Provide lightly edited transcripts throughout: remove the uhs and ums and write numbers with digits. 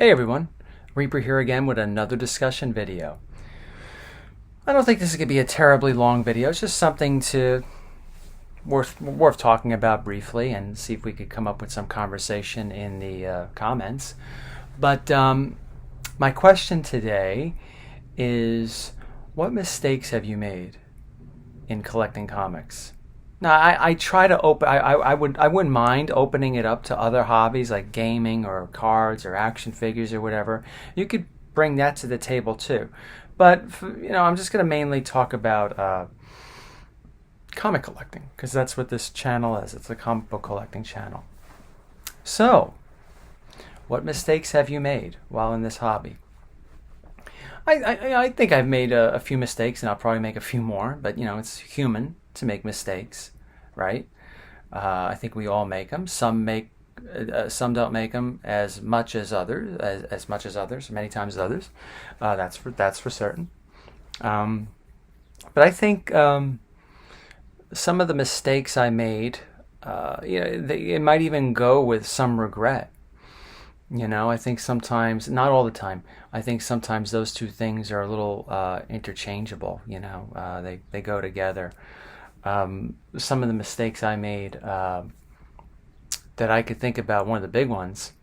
Hey everyone, Reaper here again with another discussion video. I don't think this is going to be a terribly long video. It's just something worth talking about briefly and see if we could come up with some conversation in the comments. But my question today is, what mistakes have you made in collecting comics? Now, I try to open. I wouldn't mind opening it up to other hobbies like gaming or cards or action figures or whatever. You could bring that to the table too, but I'm just going to mainly talk about comic collecting because that's what this channel is. It's a comic book collecting channel. So, what mistakes have you made while in this hobby? I think I've made a few mistakes, and I'll probably make a few more. But it's human to make mistakes, right? I think we all make them. Some don't make them as much as others, many times as others. That's for certain. But I think some of the mistakes I made, it might even go with some regret. I think sometimes, not all the time, I think sometimes those two things are a little interchangeable. They go together. Some of the mistakes I made that I could think about, one of the big ones,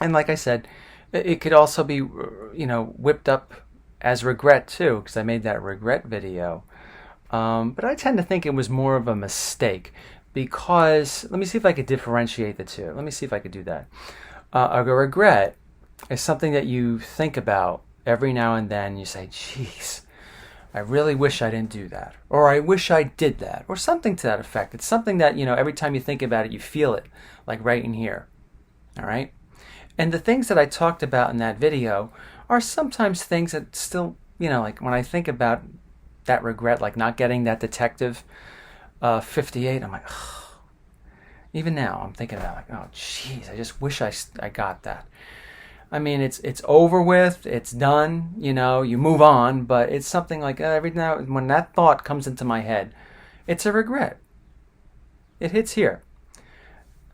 and like I said, it could also be whipped up as regret too, because I made that regret video. But I tend to think it was more of a mistake because, let me see if I could differentiate the two. Let me see if I could do that. A regret is something that you think about every now and then. You say, geez, I really wish I didn't do that. Or I wish I did that. Or something to that effect. It's something that, every time you think about it, you feel it, like right in here. All right? And the things that I talked about in that video are sometimes things that still, like when I think about that regret, like not getting that Detective 58, I'm like, ugh. Even now, I'm thinking about like, oh, jeez, I just wish I got that. I mean, it's over with, it's done, you move on, but it's something like every now when that thought comes into my head, it's a regret. It hits here.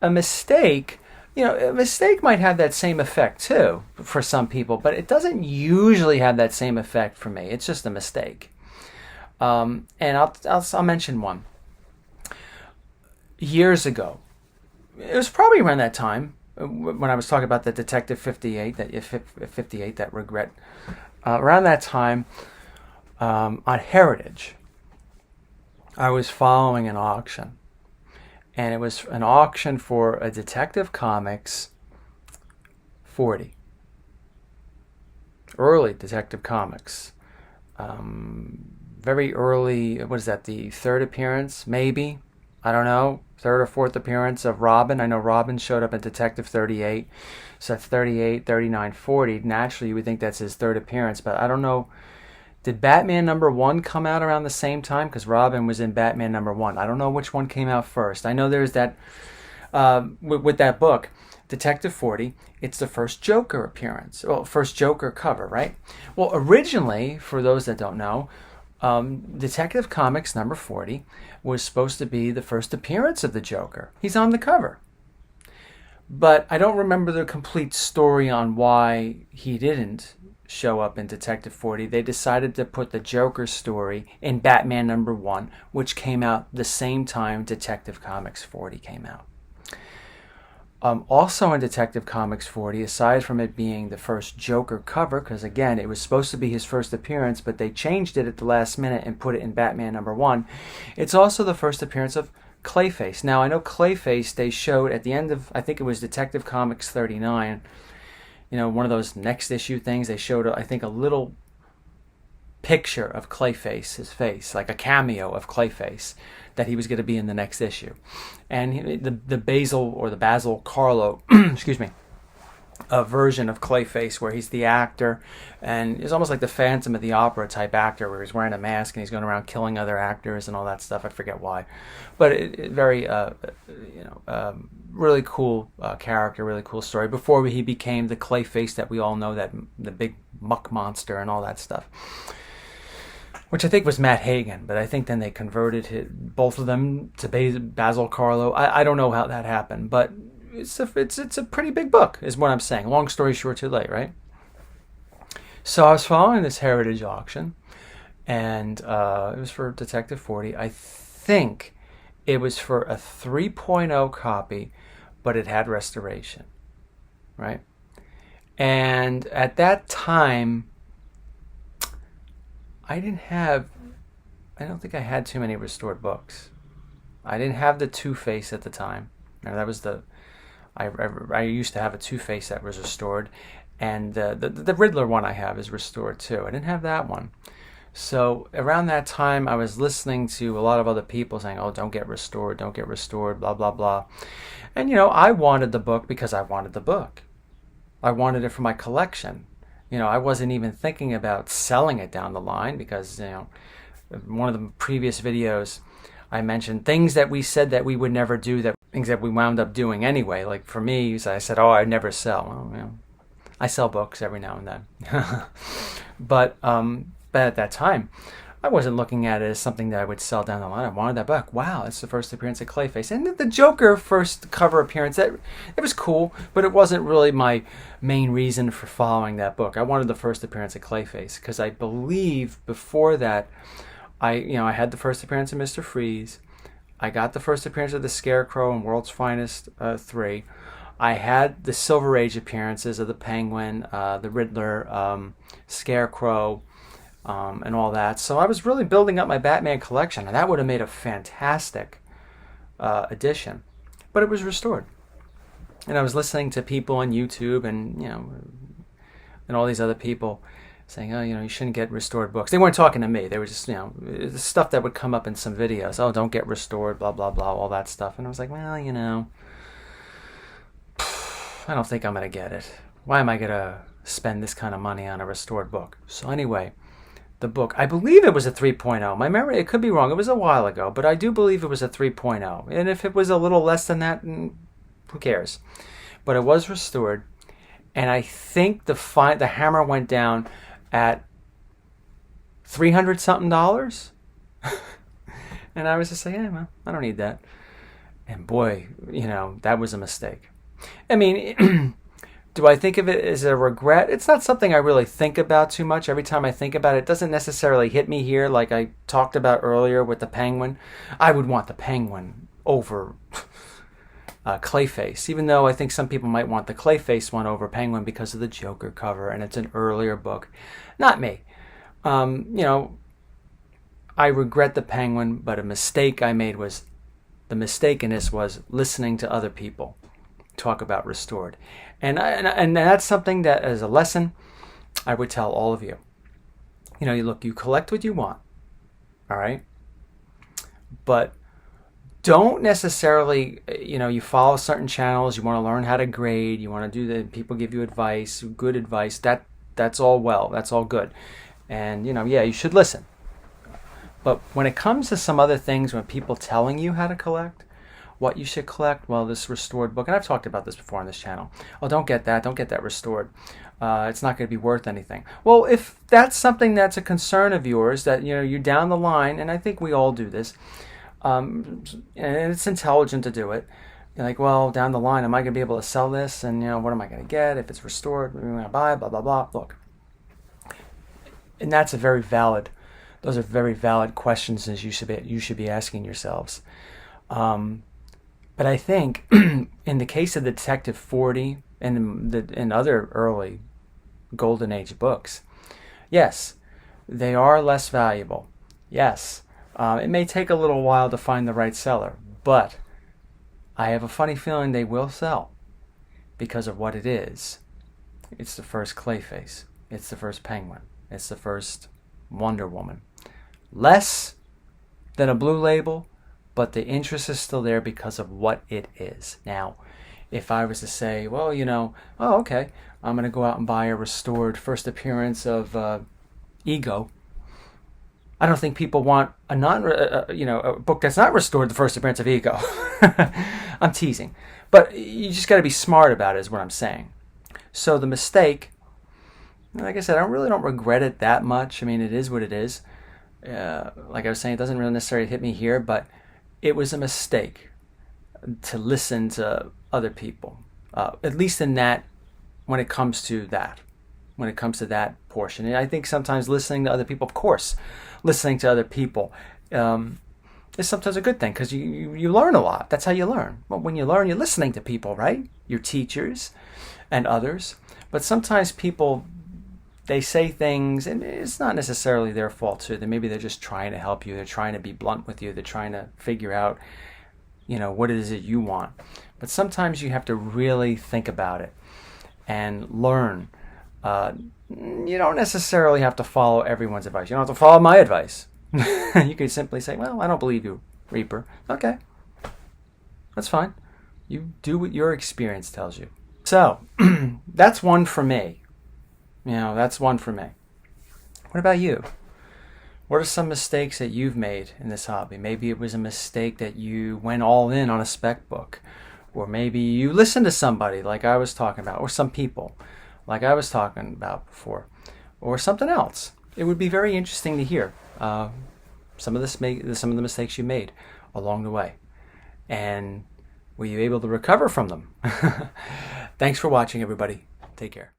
A mistake might have that same effect too for some people, but it doesn't usually have that same effect for me. It's just a mistake. And I'll mention one. Years ago, it was probably around that time when I was talking about the Detective 58, that regret. Around that time, on Heritage, I was following an auction, and it was an auction for a Detective Comics 40, early Detective Comics. Very early. What is that? The third appearance, maybe. I don't know, third or fourth appearance of Robin. I know Robin showed up at Detective 38. So 38, 39, 40. Naturally, you would think that's his third appearance, but I don't know. Did Batman #1 come out around the same time? Because Robin was in Batman #1. I don't know which one came out first. I know there's that, with that book, Detective 40, it's the first Joker appearance. Well, first Joker cover, right? Well, originally, for those that don't know, Detective Comics #40 was supposed to be the first appearance of the Joker. He's on the cover. But I don't remember the complete story on why he didn't show up in Detective 40. They decided to put the Joker story in Batman #1, which came out the same time Detective Comics 40 came out. Also in Detective Comics 40, aside from it being the first Joker cover, because again, it was supposed to be his first appearance, but they changed it at the last minute and put it in Batman #1, it's also the first appearance of Clayface. Now, I know Clayface, they showed at the end of, I think it was Detective Comics 39, one of those next issue things, they showed, I think, a little picture of Clayface, his face, like a cameo of Clayface, that he was going to be in the next issue. And the Basil Carlo, excuse me, a version of Clayface where he's the actor, and it's almost like the Phantom of the Opera type actor where he's wearing a mask and he's going around killing other actors and all that stuff. I forget why. But very, really cool character, really cool story. Before he became the Clayface that we all know, that the big muck monster and all that stuff, which I think was Matt Hagen, but I think then they converted both of them to Basil Carlo. I don't know how that happened, but it's a pretty big book, is what I'm saying. Long story short, too late, right? So I was following this Heritage auction, and it was for Detective 40. I think it was for a 3.0 copy, but it had restoration, right? And at that time, I don't think I had too many restored books. I didn't have the Two-Face at the time. Now, that was I used to have a Two-Face that was restored, and the Riddler one I have is restored too. I didn't have that one. So around that time, I was listening to a lot of other people saying, "Oh, don't get restored, blah blah blah," and I wanted the book because I wanted the book. I wanted it for my collection. I wasn't even thinking about selling it down the line because one of the previous videos I mentioned things that we said that we would never do, things that we wound up doing anyway. Like for me, I said, "Oh, I'd never sell." Well, I sell books every now and then. but at that time, I wasn't looking at it as something that I would sell down the line. I wanted that book. Wow, it's the first appearance of Clayface. And the Joker first cover appearance, it was cool, but it wasn't really my main reason for following that book. I wanted the first appearance of Clayface because I believe before that, I had the first appearance of Mr. Freeze. I got the first appearance of the Scarecrow in World's Finest 3. I had the Silver Age appearances of the Penguin, the Riddler, Scarecrow, and all that. So I was really building up my Batman collection, and that would have made a fantastic edition. But it was restored. And I was listening to people on YouTube and all these other people saying, "Oh, you shouldn't get restored books." They weren't talking to me. They were just, the stuff that would come up in some videos. "Oh, don't get restored, blah, blah, blah," all that stuff. And I was like, well, I don't think I'm going to get it. Why am I going to spend this kind of money on a restored book? So anyway, the book, I believe it was a 3.0. My memory, it could be wrong. It was a while ago, but I do believe it was a 3.0. And if it was a little less than that, who cares? But it was restored. And I think the hammer went down at $300 something. And I was just like, "Yeah, well, I don't need that." And boy, that was a mistake. I mean, do I think of it as a regret? It's not something I really think about too much. Every time I think about it, it doesn't necessarily hit me here like I talked about earlier with the Penguin. I would want the Penguin over Clayface, even though I think some people might want the Clayface one over Penguin because of the Joker cover, and it's an earlier book. Not me. I regret the Penguin, but a mistake I made was, the mistake in this was listening to other people talk about restored. And that's something that, as a lesson, I would tell all of you. You collect what you want, all right? But don't necessarily, you follow certain channels, you want to learn how to grade, you want to do that, people give you advice, good advice, that's all well, that's all good. And, you should listen. But when it comes to some other things, when people telling you how to collect, what you should collect, well, this restored book, and I've talked about this before on this channel. Oh, don't get that restored. It's not going to be worth anything. Well, if that's something that's a concern of yours, that you're down the line, and I think we all do this, and it's intelligent to do it. You're like, well, down the line, am I going to be able to sell this? And what am I going to get if it's restored? What am I going to buy? Blah blah blah. Look, and that's those are very valid questions that you should be asking yourselves. But I think in the case of Detective 40 and in other early Golden Age books, yes, they are less valuable. Yes, it may take a little while to find the right seller, but I have a funny feeling they will sell because of what it is. It's the first Clayface. It's the first Penguin. It's the first Wonder Woman. Less than a Blue Label, but the interest is still there because of what it is. Now, if I was to say, well, oh, okay, I'm going to go out and buy a restored first appearance of Ego, I don't think people want a book that's not restored the first appearance of Ego. I'm teasing. But you just got to be smart about it is what I'm saying. So the mistake, like I said, I really don't regret it that much. I mean, it is what it is. Like I was saying, it doesn't really necessarily hit me here, but it was a mistake to listen to other people, at least in that, when it comes to that portion. And I think sometimes listening to other people, of course, listening to other people is sometimes a good thing, because you learn a lot. That's how you learn. Well, when you learn, you're listening to people, right? Your teachers and others. But sometimes people, they say things, and it's not necessarily their fault too. Maybe they're just trying to help you. They're trying to be blunt with you. They're trying to figure out, what it is that you want. But sometimes you have to really think about it and learn. You don't necessarily have to follow everyone's advice. You don't have to follow my advice. You could simply say, well, I don't believe you, Reaper. Okay, that's fine. You do what your experience tells you. So, that's one for me. That's one for me. What about you? What are some mistakes that you've made in this hobby? Maybe it was a mistake that you went all in on a spec book. Or maybe you listened to somebody like I was talking about, or some people like I was talking about before, or something else. It would be very interesting to hear some of the mistakes you made along the way. And were you able to recover from them? Thanks for watching, everybody. Take care.